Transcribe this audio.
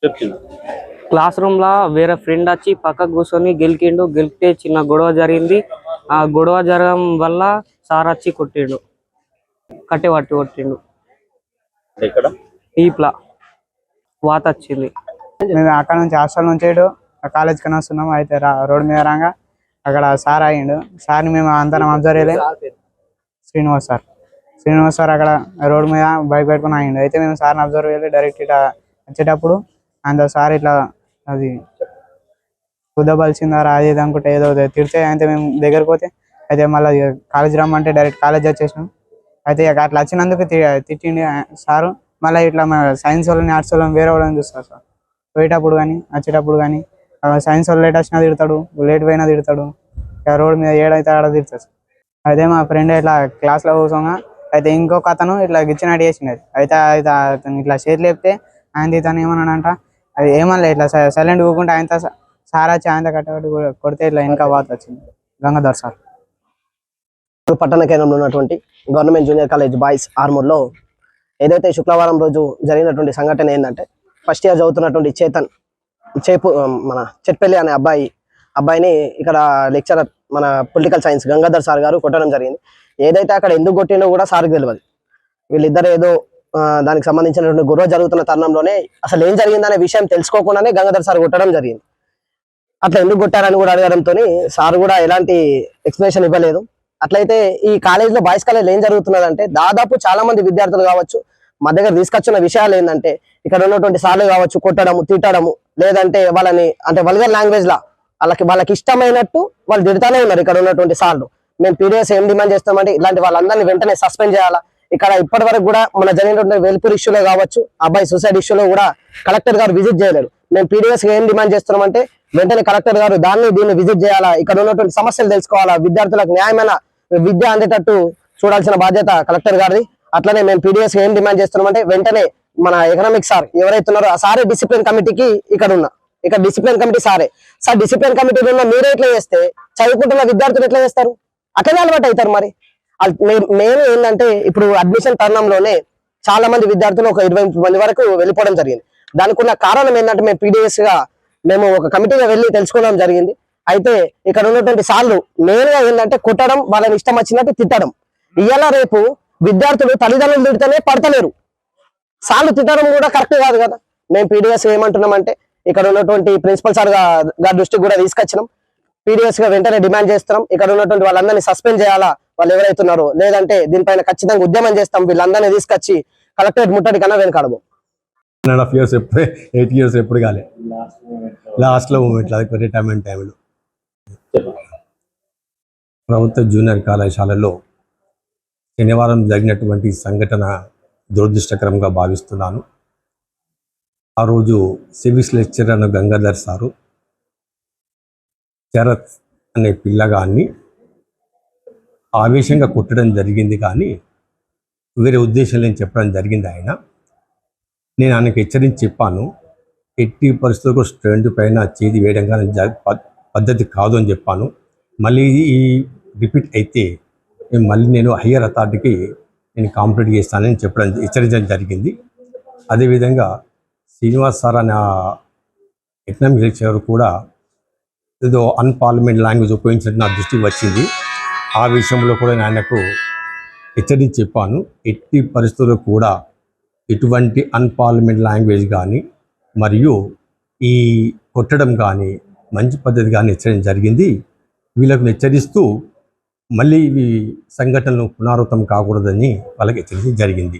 చెప్పిండు. Class room లా వేరే friend వచ్చి పక్కకు కూర్చొని గెలికిండు. గెలికితే చిన్న గొడవ జరిగింది. ఆ గొడవ జరగడం వల్ల సార్ వచ్చి కొట్టిండు, కట్టె పట్టి కొట్టిండు. ఎక్కడ ఈప్లా వాత వచ్చింది. మేము అక్కడ నుంచి హాస్టల్ నుంచి కాలేజ్ కన్నా వస్తున్నాం. అయితే రోడ్డు మీద రాగా అక్కడ సార్ అయ్యిండు. సార్ని మేము అందరం అబ్జర్వ్ చేయలేదు. శ్రీనివాస్ సార్ అక్కడ రోడ్డు మీద బైక్ పెట్టుకుని ఆగిండు. అయితే మేము సార్ని అబ్జర్వ్ చేయలేదు. డైరెక్ట్ ఇట్లా వచ్చేటప్పుడు అంత సార్ ఇట్లా అది కుదబలిసిందారా అది ఇది అనుకుంటే ఏదో తిడితే అయితే మేము దగ్గరకు పోతే అయితే మళ్ళీ కాలేజ్ రమ్మంటే డైరెక్ట్ కాలేజ్ వచ్చేసినాం. అయితే అట్లా వచ్చినందుకు తిట్టిండి సారు. మళ్ళీ ఇట్లా సైన్స్ వాళ్ళని ఆర్ట్స్ వాళ్ళని వేరే వాళ్ళని చూస్తారు సార్. పోయేటప్పుడు కానీ వచ్చేటప్పుడు కానీ సైన్స్ వాళ్ళు లేట్ వచ్చినా తిడతాడు, లేట్ పోయినా తిడతాడు. రోడ్డు మీద ఏడైతే ఆడ తిడతాడు సార్. అయితే మా ఫ్రెండ్ ఇట్లా క్లాస్లో కూర్చోగా అయితే ఇంకొక అతను ఇట్లా గిచ్చినట్టు చేసినది. అయితే అతను ఇట్లా చేతులు లేపితే ఆయన తను ఏమన్నాడంట, అది ఏమన్నా ఇట్లా సైలెంట్ కూకుంటే ఆయనతో సార్ వచ్చి ఆయన కట్టబట్టి కొడితే ఇట్లా ఇంకా బాధ వచ్చింది. గంగాధర్ సార్ పట్టణ కేంద్రంలో ఉన్నటువంటి గవర్నమెంట్ జూనియర్ కాలేజ్ బాయ్స్ ఆర్మూర్లో ఏదైతే శుక్రవారం రోజు జరిగినటువంటి సంఘటన ఏంటంటే, ఫస్ట్ ఇయర్ చదువుతున్నటువంటి మన చెట్పల్లి అనే అబ్బాయిని ఇక్కడ లెక్చరర్ మన పొలిటికల్ సైన్స్ గంగాధర్ సార్ గారు కొట్టడం జరిగింది. ఏదైతే అక్కడ ఎందుకు కొట్టిండో కూడా సార్కి తెలియదు. వీళ్ళిద్దరు ఏదో దానికి సంబంధించినటువంటి గొడవ జరుగుతున్న తరుణంలోనే అసలు ఏం జరిగిందనే విషయం తెలుసుకోకుండానే గంగాధర్ సార్ కొట్టడం జరిగింది. అట్లా ఎందుకు కొట్టారని కూడా అడగడంతో సార్ కూడా ఎలాంటి ఎక్స్ప్లెనేషన్ ఇవ్వలేదు. అట్లయితే ఈ కాలేజ్లో బాయ్స్ కాలేజ్లో ఏం జరుగుతున్నదంటే, దాదాపు చాలా మంది విద్యార్థులు కావచ్చు మా దగ్గర తీసుకొచ్చిన విషయాలు ఏంటంటే, ఇక్కడ ఉన్నటువంటి సార్లు కావచ్చు కొట్టడము, తిట్టడము, లేదంటే వాళ్ళని అంటే వల్గర్ లాంగ్వేజ్ లా వాళ్ళకి ఇష్టమైనట్టు వాళ్ళు తిడతానే ఉన్నారు. ఇక్కడ ఉన్నటువంటి సార్లు మేము పీడిఎస్ ఏం డిమాండ్ చేస్తామంటే, ఇలాంటి వాళ్ళందరినీ వెంటనే సస్పెండ్ చేయాలా. ఇక్కడ ఇప్పటి వరకు కూడా మన జరిగినటువంటి వెల్పూర్ ఇష్యూలో కావచ్చు, అబ్బాయి సూసైడ్ ఇష్యూలో కూడా కలెక్టర్ గారు విజిట్ చేయలేరు. మేము పీడిఎస్ ఏం డిమాండ్ చేస్తున్నామంటే, వెంటనే కలెక్టర్ గారు దీన్ని విజిట్ చేయాలా, ఇక్కడ ఉన్నటువంటి సమస్యలు తెలుసుకోవాలా, విద్యార్థులకు న్యాయమైన విద్య అందేటట్టు చూడాల్సిన బాధ్యత కలెక్టర్ గారిది. అట్లనే మేము పీడిఎస్ ఏం డిమాండ్ చేస్తున్నామంటే, వెంటనే మన ఎకనామిక్ సార్ ఎవరైతే ఉన్నారో ఆ సారే డిసిప్లిన్ కమిటీకి ఇక్కడ డిసిప్లిన్ కమిటీ సార్ డిసిప్లిన్ కమిటీలో ఉన్న మీరే ఎట్లా చేస్తే చదువుకుంటున్న విద్యార్థులు ఎట్లా చేస్తారు? అట్లనే అలవాటు అవుతారు. మరి మెయిన్ ఏంటంటే, ఇప్పుడు అడ్మిషన్ తరుణంలోనే చాలా మంది విద్యార్థులు ఒక 20 మంది వరకు వెళ్ళిపోవడం జరిగింది. దానికి ఉన్న కారణం ఏంటంటే, మేము పీడిఎస్ గా మేము ఒక కమిటీగా వెళ్ళి తెలుసుకోవడం జరిగింది. అయితే ఇక్కడ ఉన్నటువంటి సార్లు మెయిన్ గా ఏంటంటే కొట్టడం, వాళ్ళని ఇష్టం వచ్చినట్టు తిట్టడం. ఇవాళ రేపు విద్యార్థులు తల్లిదండ్రులు తిడితేనే పడతలేరు, సార్లు తిట్టడం కూడా కరెక్ట్ కాదు కదా. మేము పీడిఎస్ ఏమంటున్నామంటే, ఇక్కడ ఉన్నటువంటి ప్రిన్సిపల్ సార్ గారి దృష్టికి కూడా తీసుకొచ్చినాం. పీడిఎస్ గా వెంటనే డిమాండ్ చేస్తున్నాం, ఇక్కడ ఉన్నటువంటి వాళ్ళందరినీ సస్పెండ్ చేయాలా వాళ్ళు ఎవరైతున్నారో, లేదంటే దీనిపైన ఖచ్చితంగా ఉద్యమం చేస్తాం. వీళ్ళందరినీ తీసుకొచ్చి కలెక్టరేట్ ముట్టడి కన్నా వెనకాడము. 1.5 years ఎప్పుడే 8 years ఎప్పుడు కాలే లాస్ట్లో ఇట్లా రిటైర్మెంట్ టైంలో ప్రభుత్వ జూనియర్ కళాశాలలో శనివారం జరిగినటువంటి సంఘటన దురదృష్టకరంగా భావిస్తున్నాను. ఆ రోజు సివిక్స్ లెక్చరర్ అన్న గంగాధర్ సారు శరత్ అనే పిల్లగాన్ని ఆవేశంగా కొట్టడం జరిగింది, కానీ వేరే ఉద్దేశం లేని చెప్పడం జరిగింది. నేను ఆయనకు హెచ్చరించి చెప్పాను, ఎట్టి పరిస్థితులకు స్టూడెంట్ పైన చేతి వేయడం కానీ పద్ధతి కాదు అని చెప్పాను. మళ్ళీ ఈ రిపీట్ అయితే మళ్ళీ నేను హయ్యర్ అథారిటీకి నేను కాంప్లైంట్ చేస్తానని హెచ్చరించడం జరిగింది. అదేవిధంగా శ్రీనివాస్ సార్ అనే ఎకనామిక్ లెక్చరర్ కూడా ఏదో అన్పార్లమెంట్ లాంగ్వేజ్ ఉపయోగించినట్టు నా దృష్టికి వచ్చింది. ఆ విషయంలో కూడా నేను ఆయనకు హెచ్చరించి చెప్పాను, ఎట్టి పరిస్థితుల్లో కూడా ఇటువంటి అన్పార్లమెంట్ లాంగ్వేజ్ కానీ మరియు ఈ కొట్టడం కానీ మంచి పద్ధతి కానీ హెచ్చరించడం జరిగింది. వీళ్ళకు హెచ్చరిస్తూ మళ్ళీ ఇవి సంఘటనలు పునరావృతం కాకూడదని వాళ్ళకి హెచ్చరించడం జరిగింది.